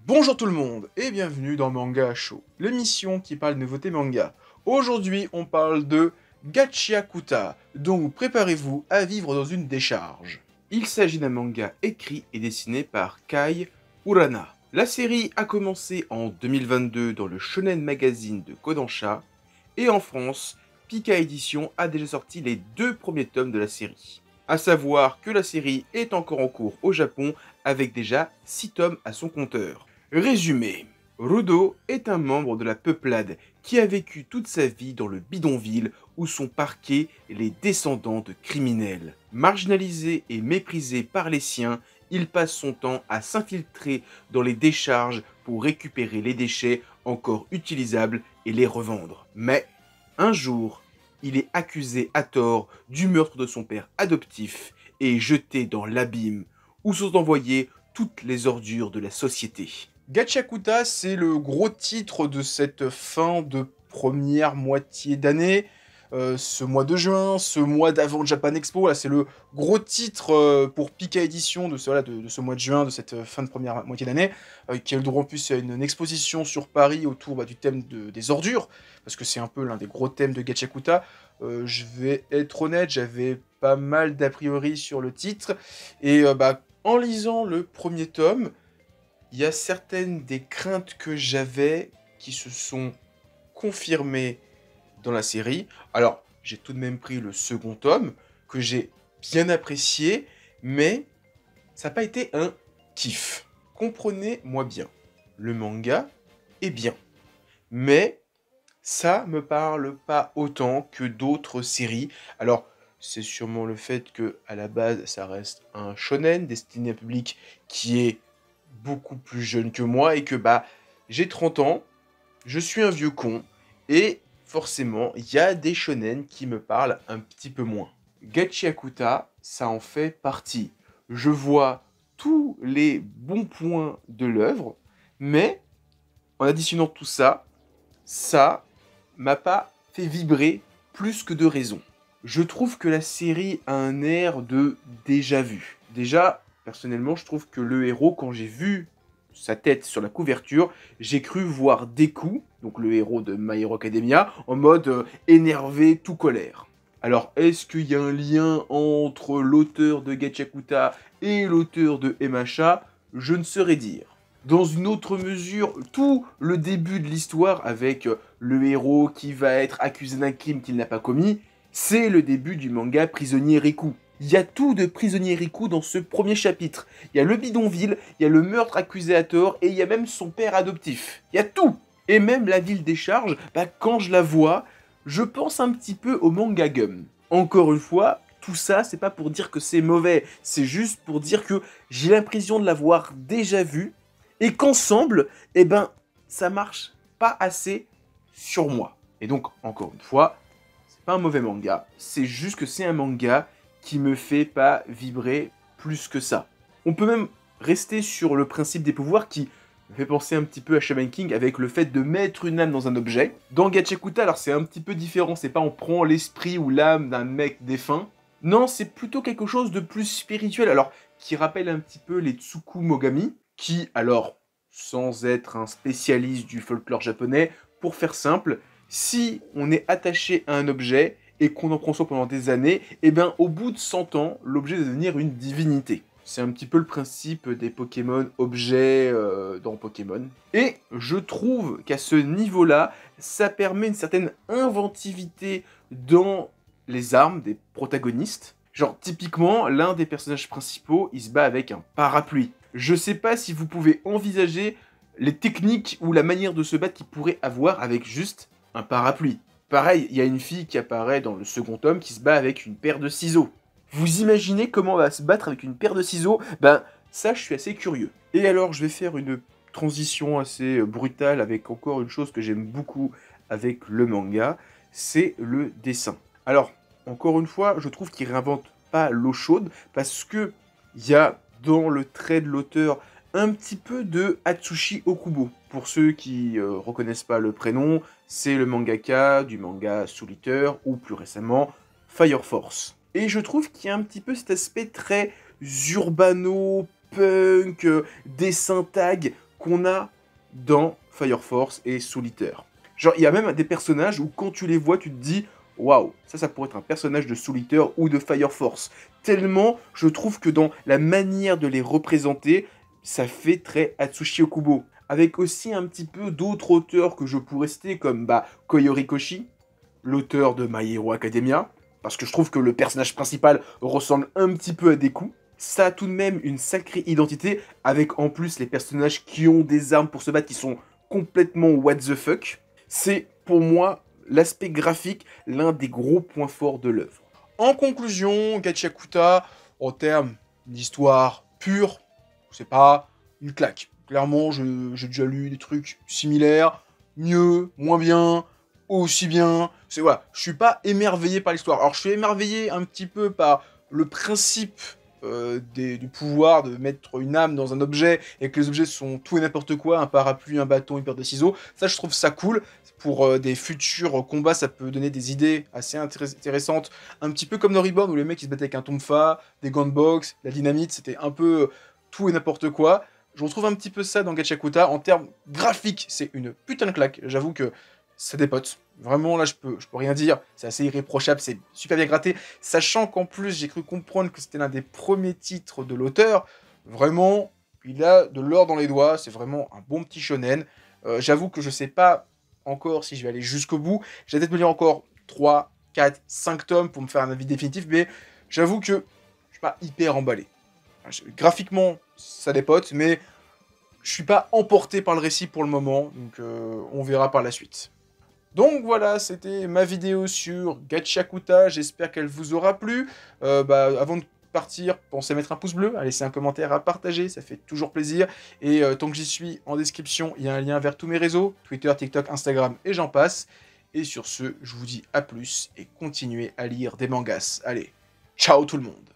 Bonjour tout le monde et bienvenue dans Manga Show, l'émission qui parle de nouveautés manga. Aujourd'hui, on parle de Gachiakuta, donc préparez-vous à vivre dans une décharge. Il s'agit d'un manga écrit et dessiné par Kai Urana. La série a commencé en 2022 dans le Shonen Magazine de Kodansha et en France, Pika Édition a déjà sorti les 2 premiers tomes de la série. A savoir que la série est encore en cours au Japon avec déjà 6 tomes à son compteur. Résumé. Rudo est un membre de la peuplade qui a vécu toute sa vie dans le bidonville où sont parqués les descendants de criminels. Marginalisé et méprisé par les siens, il passe son temps à s'infiltrer dans les décharges pour récupérer les déchets encore utilisables et les revendre. Mais, un jour, il est accusé à tort du meurtre de son père adoptif et jeté dans l'abîme où sont envoyées toutes les ordures de la société. Gachiakuta, c'est le gros titre de cette fin de première moitié d'année. Ce mois de juin, ce mois d'avant Japan Expo, là c'est le gros titre pour Pika Édition de ce mois de juin, de cette fin de première moitié d'année, qui a eu le droit en plus à une exposition sur Paris autour du thème des ordures, parce que c'est un peu l'un des gros thèmes de Gachiakuta. Je vais être honnête, j'avais pas mal d'a priori sur le titre, et en lisant le premier tome, il y a certaines des craintes que j'avais qui se sont confirmées dans la série. Alors, j'ai tout de même pris le second tome, que j'ai bien apprécié, mais ça n'a pas été un kiff. Comprenez-moi bien, le manga est bien, mais ça me parle pas autant que d'autres séries. Alors, c'est sûrement le fait que, à la base, ça reste un shonen destiné à un public qui est beaucoup plus jeune que moi et que j'ai 30 ans, je suis un vieux con et forcément il y a des shonen qui me parlent un petit peu moins. Gachiakuta, ça en fait partie. Je vois tous les bons points de l'œuvre, mais en additionnant tout ça, ça m'a pas fait vibrer plus que de raison. Je trouve que la série a un air de déjà vu. Déjà, personnellement, je trouve que le héros, quand j'ai vu sa tête sur la couverture, j'ai cru voir Deku, donc le héros de My Hero Academia, en mode énervé, tout colère. Alors, est-ce qu'il y a un lien entre l'auteur de Gachiakuta et l'auteur de MHA? Je ne saurais dire. Dans une autre mesure, tout le début de l'histoire avec le héros qui va être accusé d'un crime qu'il n'a pas commis, c'est le début du manga Prisonnier Riku. Il y a tout de Prisonnier Riku dans ce premier chapitre. Il y a le bidonville, il y a le meurtre accusé à tort, et il y a même son père adoptif. Il y a tout. Et même la ville des charges, quand je la vois, je pense un petit peu au manga Gum. Encore une fois, tout ça, c'est pas pour dire que c'est mauvais, c'est juste pour dire que j'ai l'impression de l'avoir déjà vu, et qu'ensemble, ça marche pas assez sur moi. Et donc, encore une fois, c'est pas un mauvais manga, c'est juste que c'est un manga qui me fait pas vibrer plus que ça. On peut même rester sur le principe des pouvoirs qui me fait penser un petit peu à Shaman King avec le fait de mettre une âme dans un objet. Dans Gachiakuta, alors c'est un petit peu différent, c'est pas on prend l'esprit ou l'âme d'un mec défunt. Non, c'est plutôt quelque chose de plus spirituel, alors qui rappelle un petit peu les Tsukumogami, qui, alors, sans être un spécialiste du folklore japonais, pour faire simple, si on est attaché à un objet et qu'on en prend soin pendant des années, au bout de 100 ans, l'objet va devenir une divinité. C'est un petit peu le principe des Pokémon objets dans Pokémon. Et je trouve qu'à ce niveau-là, ça permet une certaine inventivité dans les armes des protagonistes. Genre, typiquement, l'un des personnages principaux, il se bat avec un parapluie. Je sais pas si vous pouvez envisager les techniques ou la manière de se battre qu'il pourrait avoir avec juste un parapluie. Pareil, il y a une fille qui apparaît dans le second tome qui se bat avec une paire de ciseaux. Vous imaginez comment on va se battre avec une paire de ciseaux? Ça, je suis assez curieux. Et alors, je vais faire une transition assez brutale avec encore une chose que j'aime beaucoup avec le manga, c'est le dessin. Alors, encore une fois, je trouve qu'il réinvente pas l'eau chaude parce que il y a dans le trait de l'auteur un petit peu de Atsushi Okubo. Pour ceux qui reconnaissent pas le prénom, c'est le mangaka du manga Soul Eater ou plus récemment Fire Force. Et je trouve qu'il y a un petit peu cet aspect très urbano, punk, dessin tag qu'on a dans Fire Force et Soul Eater. Genre, il y a même des personnages où quand tu les vois, tu te dis « Waouh, ça pourrait être un personnage de Soul Eater ou de Fire Force ». Tellement, je trouve que dans la manière de les représenter, ça fait très Atsushi Okubo. Avec aussi un petit peu d'autres auteurs que je pourrais citer, comme Koyo Koshi, l'auteur de My Hero Academia, parce que je trouve que le personnage principal ressemble un petit peu à Deku. Ça a tout de même une sacrée identité, avec en plus les personnages qui ont des armes pour se battre, qui sont complètement what the fuck. C'est, pour moi, l'aspect graphique, l'un des gros points forts de l'œuvre. En conclusion, Gachiakuta, en termes d'histoire pure, c'est pas une claque. Clairement, j'ai déjà lu des trucs similaires, mieux, moins bien, aussi bien. C'est voilà, je suis pas émerveillé par l'histoire. Alors, je suis émerveillé un petit peu par le principe du pouvoir de mettre une âme dans un objet et que les objets sont tout et n'importe quoi, un parapluie, un bâton, une paire de ciseaux. Ça, je trouve ça cool. Pour des futurs combats, ça peut donner des idées assez intéressantes. Un petit peu comme dans Reborn, où les mecs ils se battaient avec un tonfa, des gunbox, la dynamite, c'était un peu tout et n'importe quoi. Je retrouve un petit peu ça dans Gachiakuta. En termes graphiques, c'est une putain de claque. J'avoue que ça dépote. Vraiment, là, je peux rien dire. C'est assez irréprochable, c'est super bien gratté. Sachant qu'en plus, j'ai cru comprendre que c'était l'un des premiers titres de l'auteur. Vraiment, il a de l'or dans les doigts. C'est vraiment un bon petit shonen. J'avoue que je sais pas encore si je vais aller jusqu'au bout. J'ai peut-être me lire encore 3, 4, 5 tomes pour me faire un avis définitif. Mais j'avoue que je suis pas hyper emballé. Graphiquement, ça dépote, mais je suis pas emporté par le récit pour le moment. Donc, on verra par la suite. Donc voilà, c'était ma vidéo sur Gachiakuta, j'espère qu'elle vous aura plu. Avant de partir, pensez à mettre un pouce bleu, à laisser un commentaire, à partager, ça fait toujours plaisir. Et tant que j'y suis, en description, il y a un lien vers tous mes réseaux, Twitter, TikTok, Instagram et j'en passe. Et sur ce, je vous dis à plus et continuez à lire des mangas. Allez, ciao tout le monde!